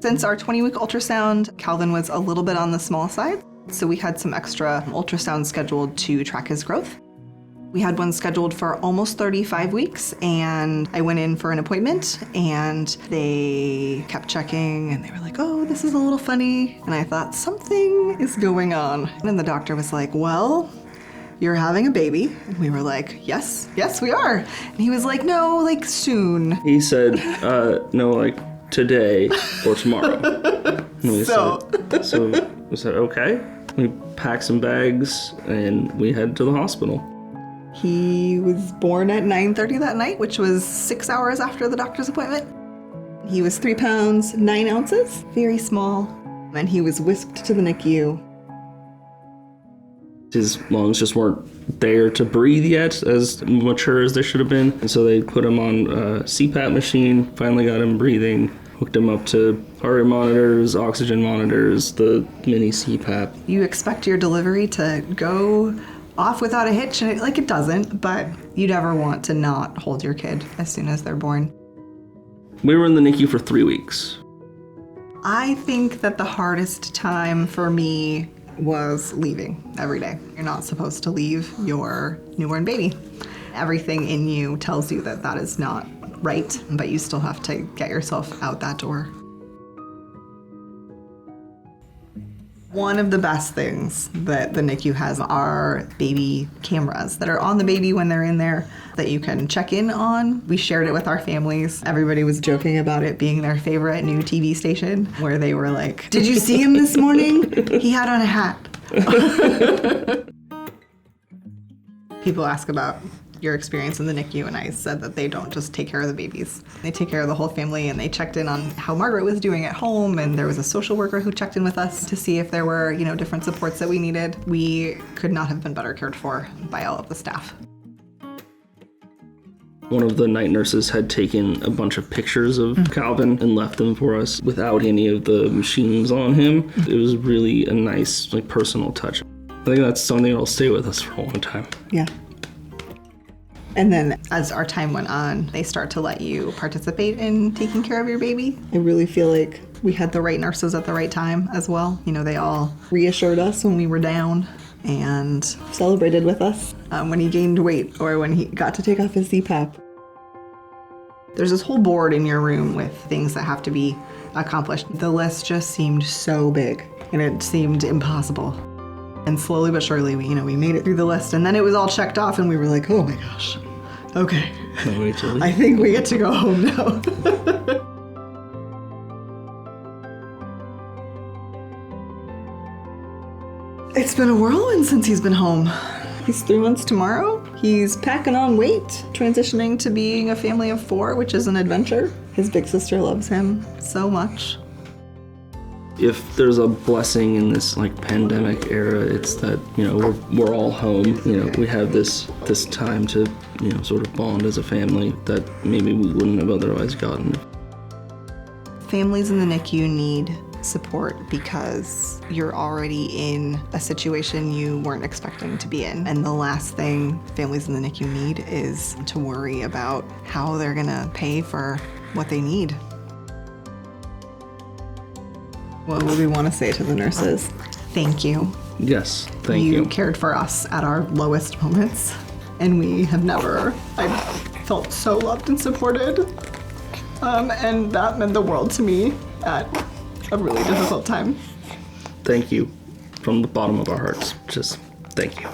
Since our 20-week ultrasound, Calvin was a little bit on the small side, so we had some extra ultrasounds scheduled to track his growth. We had one scheduled for almost 35 weeks, and I went in for an appointment, and they kept checking, and they were like, oh, this is a little funny. And I thought, something is going on. And the doctor was like, well, you're having a baby. And we were like, yes, we are. And he was like, no, like soon. He said, no, like today or tomorrow. And we said, okay. We packed some bags and we head to the hospital. He was born at 9:30 that night, which was 6 hours after the doctor's appointment. He was 3 pounds, 9 ounces, very small. And he was whisked to the NICU. His lungs just weren't there to breathe yet, as mature as they should have been. And so they put him on a CPAP machine, finally got him breathing, hooked him up to heart rate monitors, oxygen monitors, the mini CPAP. You expect your delivery to go off without a hitch, and it doesn't, but you never want to not hold your kid as soon as they're born. We were in the NICU for 3 weeks. I think that the hardest time for me was leaving every day. You're not supposed to leave your newborn baby. Everything in you tells you that that is not right, but you still have to get yourself out that door. One of the best things that the NICU has are baby cameras that are on the baby when they're in there that you can check in on. We shared it with our families. Everybody was joking about it being their favorite new TV station, where they were like, did you see him this morning? He had on a hat. People ask about your experience in the NICU, and I said that they don't just take care of the babies. They take care of the whole family, and they checked in on how Margaret was doing at home, and there was a social worker who checked in with us to see if there were, different supports that we needed. We could not have been better cared for by all of the staff. One of the night nurses had taken a bunch of pictures of Calvin and left them for us without any of the machines on him. It was really a nice, personal touch. I think that's something that'll stay with us for a long time. Yeah. And then as our time went on, they start to let you participate in taking care of your baby. I really feel like we had the right nurses at the right time as well. They all reassured us when we were down and celebrated with us when he gained weight or when he got to take off his CPAP. There's this whole board in your room with things that have to be accomplished. The list just seemed so big, and it seemed impossible. And slowly but surely, we made it through the list, and then it was all checked off, and we were like, oh my gosh, okay. I think we get to go home now. It's been a whirlwind since he's been home. He's 3 months tomorrow. He's packing on weight, transitioning to being a family of 4, which is an adventure. His big sister loves him so much. If there's a blessing in this pandemic era, it's that we're all home. We have this time to sort of bond as a family that maybe we wouldn't have otherwise gotten. Families in the NICU need support because you're already in a situation you weren't expecting to be in. And the last thing families in the NICU need is to worry about how they're gonna pay for what they need. What would we want to say to the nurses? Thank you. Yes, thank you. You cared for us at our lowest moments, and I felt so loved and supported. And that meant the world to me at a really difficult time. Thank you from the bottom of our hearts. Just thank you.